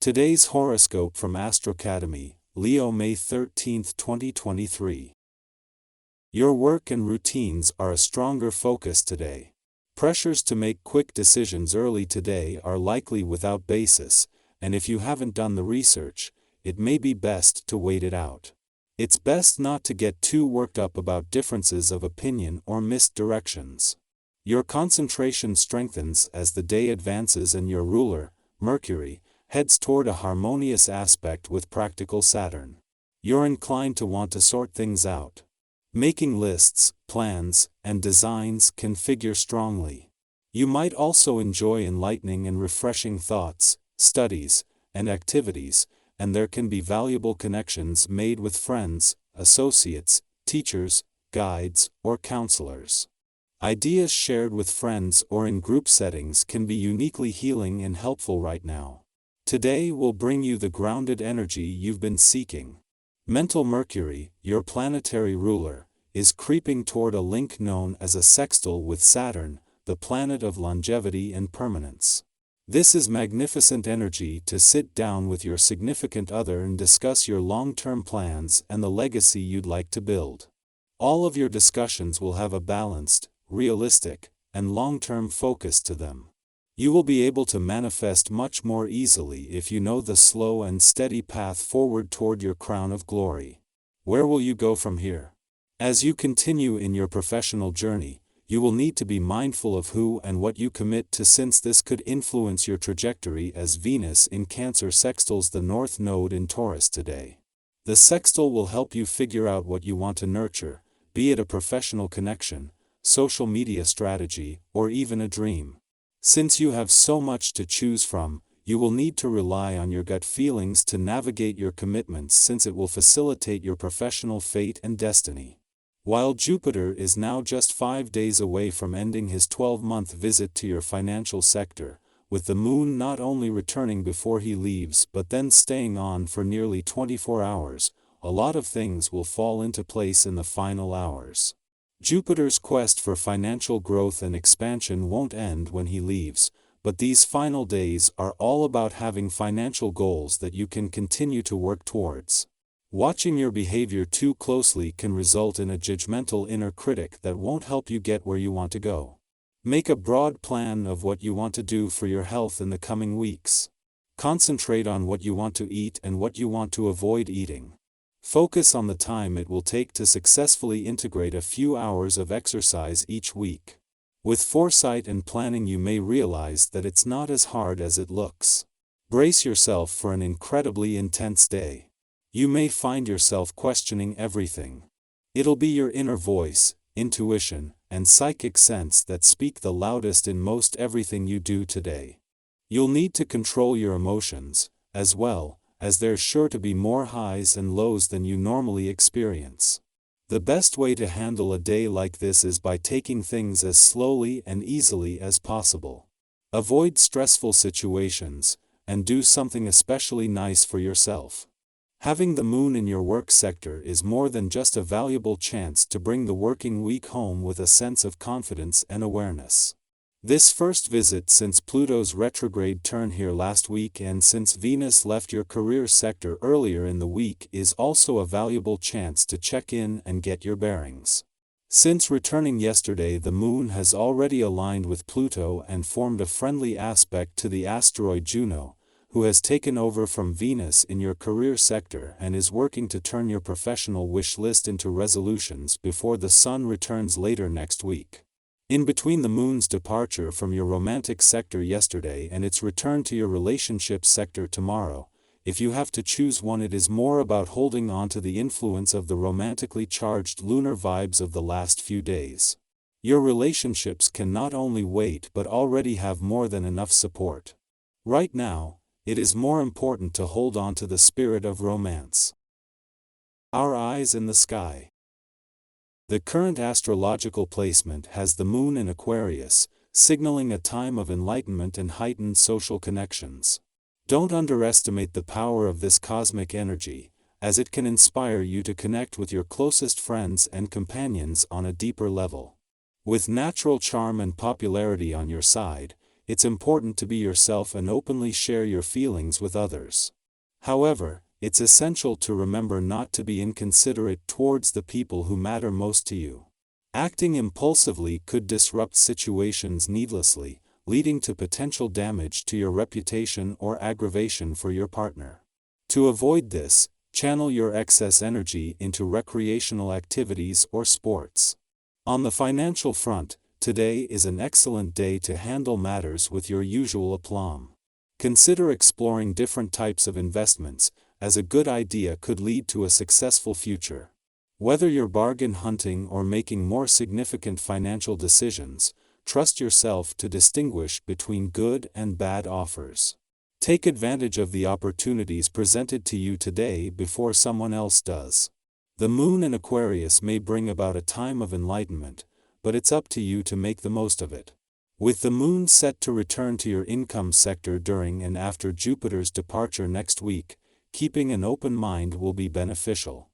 Today's horoscope from Astrocademy, Leo May 13, 2023. Your work and routines are a stronger focus today. Pressures to make quick decisions early today are likely without basis, and if you haven't done the research, it may be best to wait it out. It's best not to get too worked up about differences of opinion or missed directions. Your concentration strengthens as the day advances and your ruler, Mercury, heads toward a harmonious aspect with practical Saturn. You're inclined to want to sort things out. Making lists, plans, and designs can figure strongly. You might also enjoy enlightening and refreshing thoughts, studies, and activities, and there can be valuable connections made with friends, associates, teachers, guides, or counselors. Ideas shared with friends or in group settings can be uniquely healing and helpful right now. Today will bring you the grounded energy you've been seeking. Mental Mercury, your planetary ruler, is creeping toward a link known as a sextile with Saturn, the planet of longevity and permanence. This is magnificent energy to sit down with your significant other and discuss your long-term plans and the legacy you'd like to build. All of your discussions will have a balanced, realistic, and long-term focus to them. You will be able to manifest much more easily if you know the slow and steady path forward toward your crown of glory. Where will you go from here? As you continue in your professional journey, you will need to be mindful of who and what you commit to, since this could influence your trajectory as Venus in Cancer sextiles the North Node in Taurus today. The sextile will help you figure out what you want to nurture, be it a professional connection, social media strategy, or even a dream. Since you have so much to choose from, you will need to rely on your gut feelings to navigate your commitments, since it will facilitate your professional fate and destiny. While Jupiter is now just 5 days away from ending his 12-month visit to your financial sector, with the moon not only returning before he leaves but then staying on for nearly 24 hours, a lot of things will fall into place in the final hours. Jupiter's quest for financial growth and expansion won't end when he leaves, but these final days are all about having financial goals that you can continue to work towards. Watching your behavior too closely can result in a judgmental inner critic that won't help you get where you want to go. Make a broad plan of what you want to do for your health in the coming weeks. Concentrate on what you want to eat and what you want to avoid eating. Focus on the time it will take to successfully integrate a few hours of exercise each week. With foresight and planning, you may realize that it's not as hard as it looks. Brace yourself for an incredibly intense day. You may find yourself questioning everything. It'll be your inner voice, intuition, and psychic sense that speak the loudest in most everything you do today. You'll need to control your emotions, as well, as there's sure to be more highs and lows than you normally experience. The best way to handle a day like this is by taking things as slowly and easily as possible. Avoid stressful situations, and do something especially nice for yourself. Having the moon in your work sector is more than just a valuable chance to bring the working week home with a sense of confidence and awareness. This first visit since Pluto's retrograde turn here last week and since Venus left your career sector earlier in the week is also a valuable chance to check in and get your bearings. Since returning yesterday, the moon has already aligned with Pluto and formed a friendly aspect to the asteroid Juno, who has taken over from Venus in your career sector and is working to turn your professional wish list into resolutions before the sun returns later next week. In between the moon's departure from your romantic sector yesterday and its return to your relationships sector tomorrow, if you have to choose one, it is more about holding on to the influence of the romantically charged lunar vibes of the last few days. Your relationships can not only wait but already have more than enough support. Right now, it is more important to hold on to the spirit of romance. Our eyes in the sky. The current astrological placement has the moon in Aquarius, signaling a time of enlightenment and heightened social connections. Don't underestimate the power of this cosmic energy, as it can inspire you to connect with your closest friends and companions on a deeper level. With natural charm and popularity on your side, it's important to be yourself and openly share your feelings with others. However, it's essential to remember not to be inconsiderate towards the people who matter most to you. Acting impulsively could disrupt situations needlessly, leading to potential damage to your reputation or aggravation for your partner. To avoid this, channel your excess energy into recreational activities or sports. On the financial front, today is an excellent day to handle matters with your usual aplomb. Consider exploring different types of investments, as a good idea could lead to a successful future. Whether you're bargain hunting or making more significant financial decisions, trust yourself to distinguish between good and bad offers. Take advantage of the opportunities presented to you today before someone else does. The moon in Aquarius may bring about a time of enlightenment, but it's up to you to make the most of it. With the moon set to return to your income sector during and after Jupiter's departure next week, keeping an open mind will be beneficial.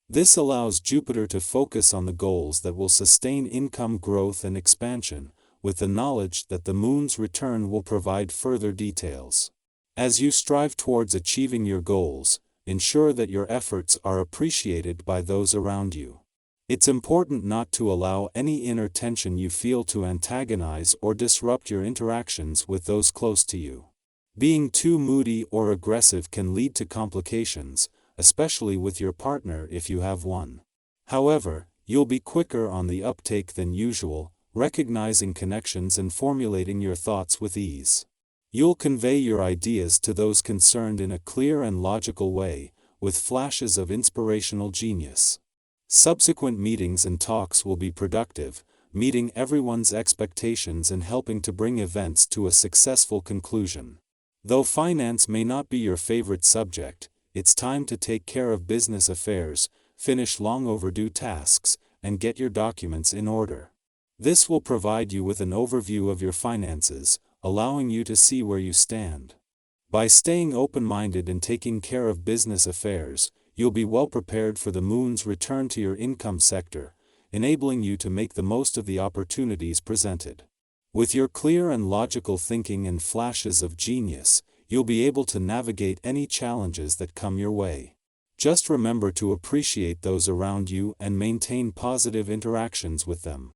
This allows Jupiter to focus on the goals that will sustain income growth and expansion, with the knowledge that the moon's return will provide further details. As you strive towards achieving your goals, ensure that your efforts are appreciated by those around you. It's important not to allow any inner tension you feel to antagonize or disrupt your interactions with those close to you. Being too moody or aggressive can lead to complications, especially with your partner if you have one. However, you'll be quicker on the uptake than usual, recognizing connections and formulating your thoughts with ease. You'll convey your ideas to those concerned in a clear and logical way, with flashes of inspirational genius. Subsequent meetings and talks will be productive, meeting everyone's expectations and helping to bring events to a successful conclusion. Though finance may not be your favorite subject, it's time to take care of business affairs, finish long overdue tasks, and get your documents in order. This will provide you with an overview of your finances, allowing you to see where you stand. By staying open-minded and taking care of business affairs, you'll be well prepared for the moon's return to your income sector, enabling you to make the most of the opportunities presented. With your clear and logical thinking and flashes of genius, you'll be able to navigate any challenges that come your way. Just remember to appreciate those around you and maintain positive interactions with them.